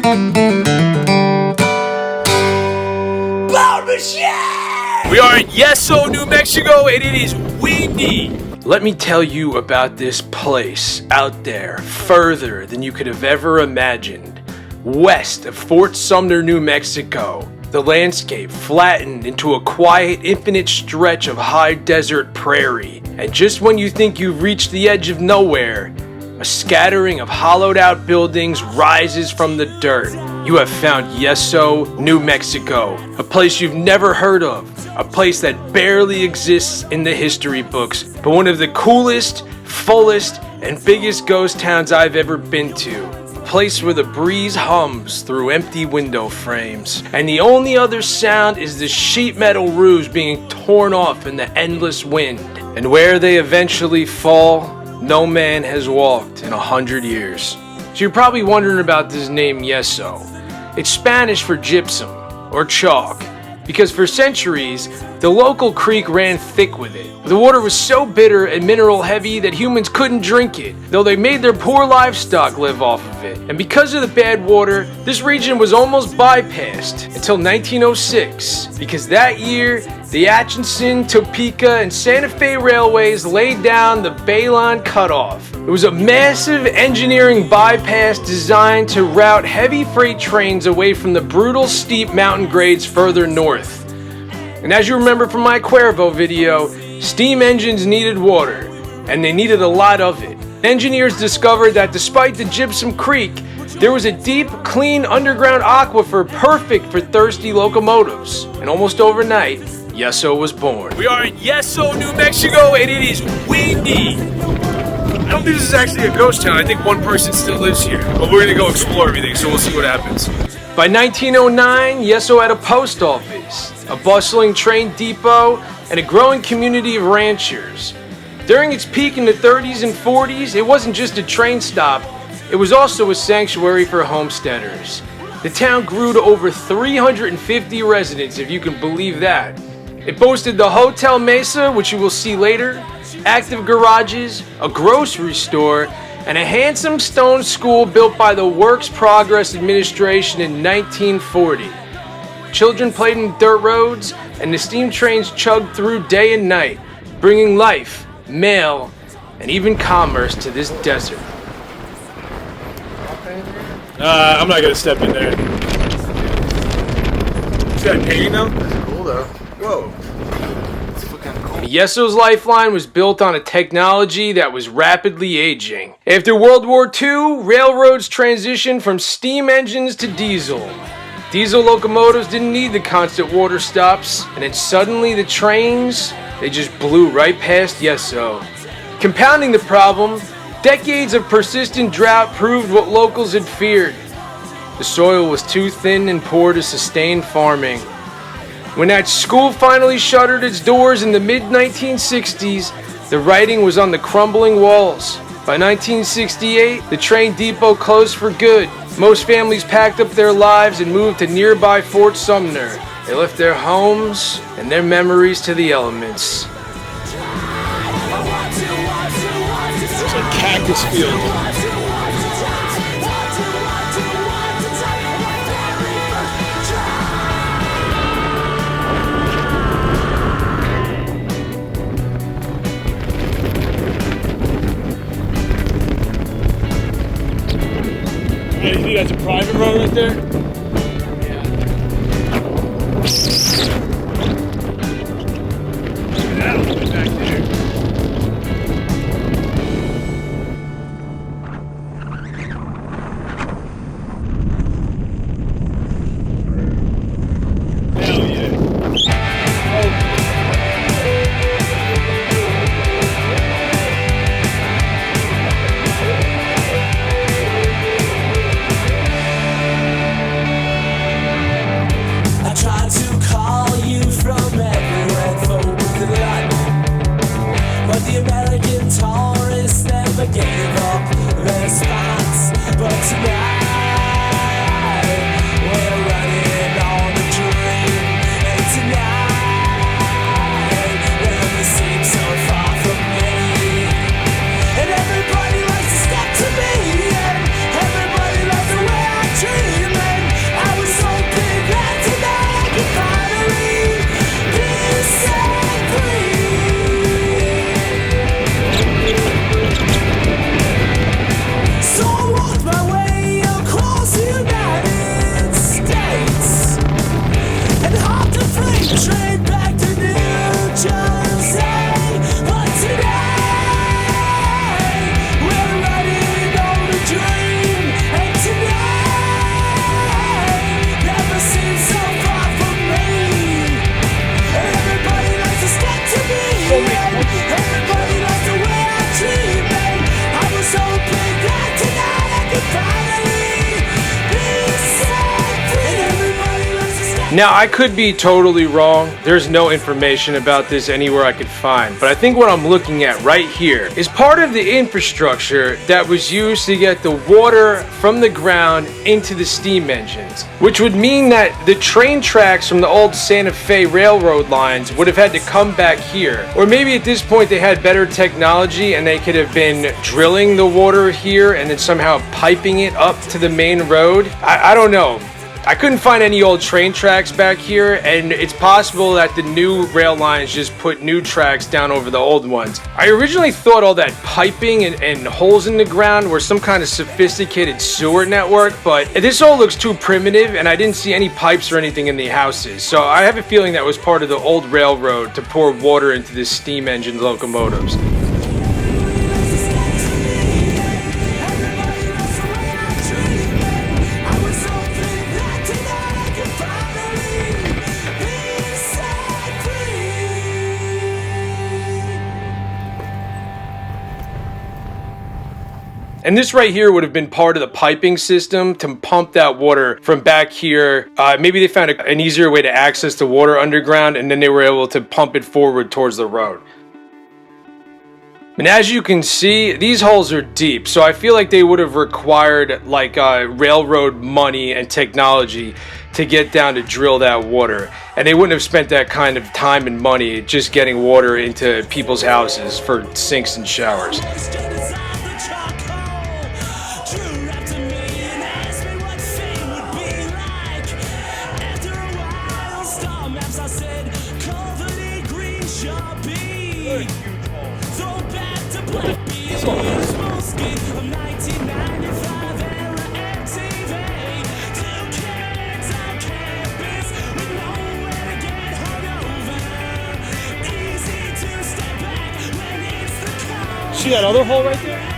We are in Yeso, New Mexico, and it is windy. Let me tell you about this place out there, further than you could have ever imagined. West of Fort Sumner, New Mexico, the landscape flattened into a quiet, infinite stretch of high desert prairie. And just when you think you've reached the edge of nowhere, a scattering of hollowed out buildings rises from the dirt. You have found Yeso, New Mexico, a place you've never heard of, a place that barely exists in the history books, but one of the coolest, fullest, and biggest ghost towns I've ever been to. A place where the breeze hums through empty window frames, and the only other sound is the sheet metal roofs being torn off in the endless wind. And where they eventually fall, no man has walked in 100 years. So you're probably wondering about this name Yeso. It's Spanish for gypsum, or chalk, because for centuries, the local creek ran thick with it. The water was so bitter and mineral heavy that humans couldn't drink it, though they made their poor livestock live off of it. And because of the bad water, this region was almost bypassed until 1906, because that year, the Atchison, Topeka, and Santa Fe railways laid down the Bayline Cutoff. It was a massive engineering bypass designed to route heavy freight trains away from the brutal steep mountain grades further north. And as you remember from my Cuervo video, steam engines needed water, and they needed a lot of it. Engineers discovered that despite the Gypsum Creek, there was a deep, clean underground aquifer perfect for thirsty locomotives. And almost overnight, Yeso was born. We are in Yeso, New Mexico, and it is windy. I don't think this is actually a ghost town. I think one person still lives here. But we're gonna go explore everything, so we'll see what happens. By 1909, Yeso had a post office, a bustling train depot, and a growing community of ranchers. During its peak in the 30s and 40s, it wasn't just a train stop, it was also a sanctuary for homesteaders. The town grew to over 350 residents, if you can believe that. It boasted the Hotel Mesa, which you will see later, active garages, a grocery store, and a handsome stone school built by the Works Progress Administration in 1940. Children played in dirt roads, and the steam trains chugged through day and night, bringing life, mail, and even commerce to this desert. I'm not gonna step in there. Is that painting though? That's cool though. Whoa. Yeso's lifeline was built on a technology that was rapidly aging. After World War II, railroads transitioned from steam engines to diesel. Diesel locomotives didn't need the constant water stops, and then suddenly the trains, they just blew right past Yeso. Compounding the problem, decades of persistent drought proved what locals had feared. The soil was too thin and poor to sustain farming. When that school finally shuttered its doors in the mid-1960s, the writing was on the crumbling walls. By 1968, the train depot closed for good. Most families packed up their lives and moved to nearby Fort Sumner. They left their homes and their memories to the elements. It's a cactus field. You think that's a private road right there? Yeah. That'll go back there. Hell yeah. Now, I could be totally wrong. There's no information about this anywhere I could find, but I think what I'm looking at right here is part of the infrastructure that was used to get the water from the ground into the steam engines, which would mean that the train tracks from the old Santa Fe railroad lines would have had to come back here. Or maybe at this point they had better technology and they could have been drilling the water here and then somehow piping it up to the main road. I don't know. I couldn't find any old train tracks back here, and it's possible that the new rail lines just put new tracks down over the old ones. I originally thought all that piping and holes in the ground were some kind of sophisticated sewer network, but this all looks too primitive, and I didn't see any pipes or anything in the houses. So I have a feeling that was part of the old railroad to pour water into the steam engine locomotives. And this right here would have been part of the piping system to pump that water from back here. Maybe they found an easier way to access the water underground, and then they were able to pump it forward towards the road. And as you can see, these holes are deep, so I feel like they would have required like railroad money and technology to get down to drill that water. And they wouldn't have spent that kind of time and money just getting water into people's houses for sinks and showers. See that other hole right there?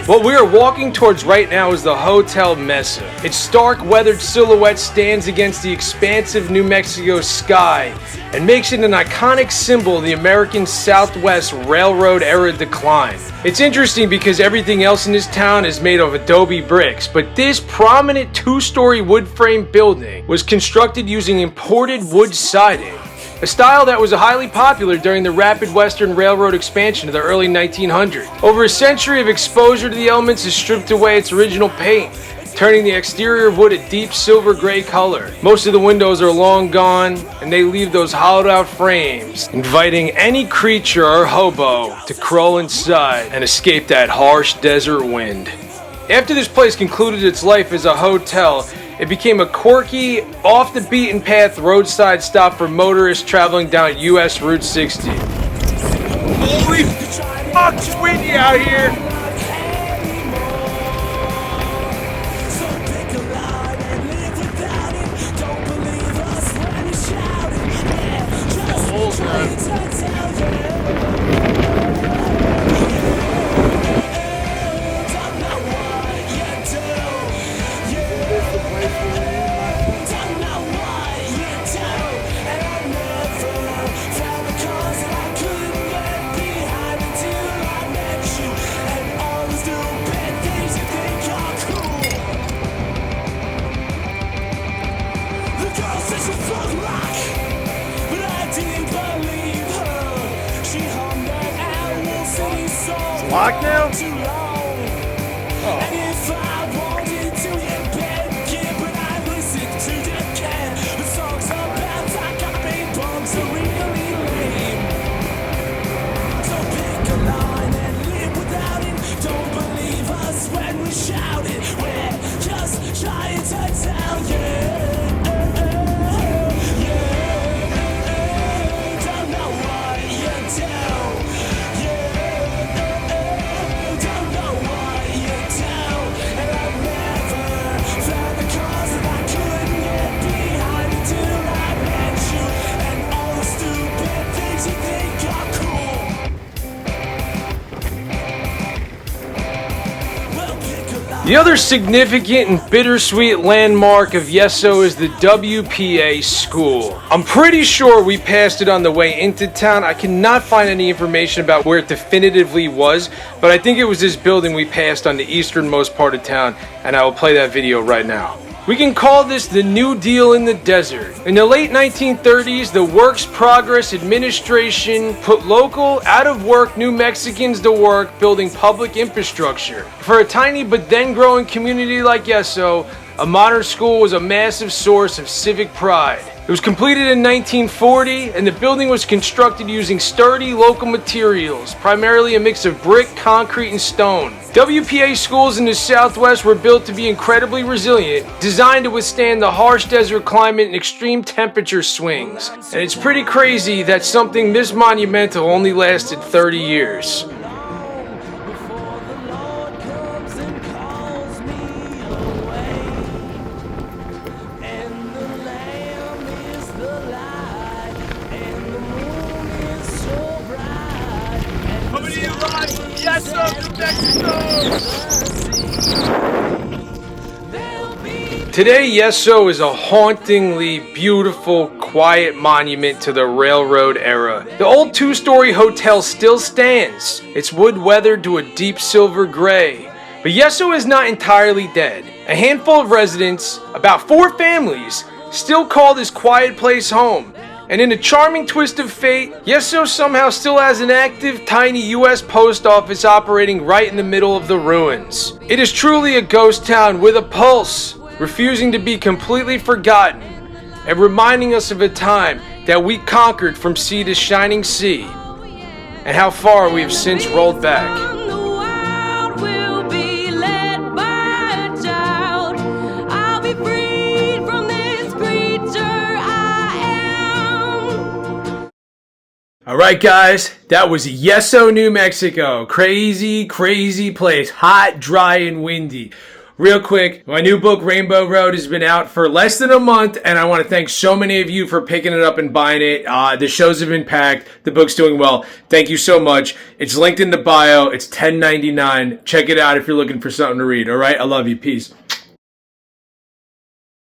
What we are walking towards right now is the Hotel Mesa. Its stark weathered silhouette stands against the expansive New Mexico sky and makes it an iconic symbol of the American Southwest Railroad era decline. It's interesting because everything else in this town is made of adobe bricks, but this prominent two-story wood frame building was constructed using imported wood siding, a style that was highly popular during the rapid Western Railroad expansion of the early 1900s. Over a century of exposure to the elements has stripped away its original paint, turning the exterior wood a deep silver gray color. Most of the windows are long gone, and they leave those hollowed out frames, inviting any creature or hobo to crawl inside and escape that harsh desert wind. After this place concluded its life as a hotel, it became a quirky, off-the-beaten-path roadside stop for motorists traveling down US Route 60. Holy fuck, it's windy out here! now? The other significant and bittersweet landmark of Yeso is the WPA school. I'm pretty sure we passed it on the way into town. I cannot find any information about where it definitively was, but I think it was this building we passed on the easternmost part of town, and I will play that video right now. We can call this the New Deal in the desert. In the late 1930s, the Works Progress Administration put local, out-of-work New Mexicans to work building public infrastructure. For a tiny but then growing community like Yeso, a modern school was a massive source of civic pride. It was completed in 1940, and the building was constructed using sturdy local materials, primarily a mix of brick, concrete, and stone. WPA schools in the Southwest were built to be incredibly resilient, designed to withstand the harsh desert climate and extreme temperature swings. And it's pretty crazy that something this monumental only lasted 30 years. Today, Yeso is a hauntingly beautiful, quiet monument to the railroad era. The old two-story hotel still stands. It's wood-weathered to a deep silver gray. But Yeso is not entirely dead. A handful of residents, about 4 families, still call this quiet place home. And in a charming twist of fate, Yeso somehow still has an active, tiny U.S. post office operating right in the middle of the ruins. It is truly a ghost town with a pulse, refusing to be completely forgotten, and reminding us of a time that we conquered from sea to shining sea, and how far we have since rolled back. Alright guys, that was Yeso, New Mexico. Crazy, crazy place. Hot, dry, and windy. Real quick, my new book, Rainbow Road, has been out for less than a month, and I want to thank so many of you for picking it up and buying it. The shows have been packed. The book's doing well. Thank you so much. It's linked in the bio. It's $10.99. Check it out if you're looking for something to read. Alright, I love you. Peace.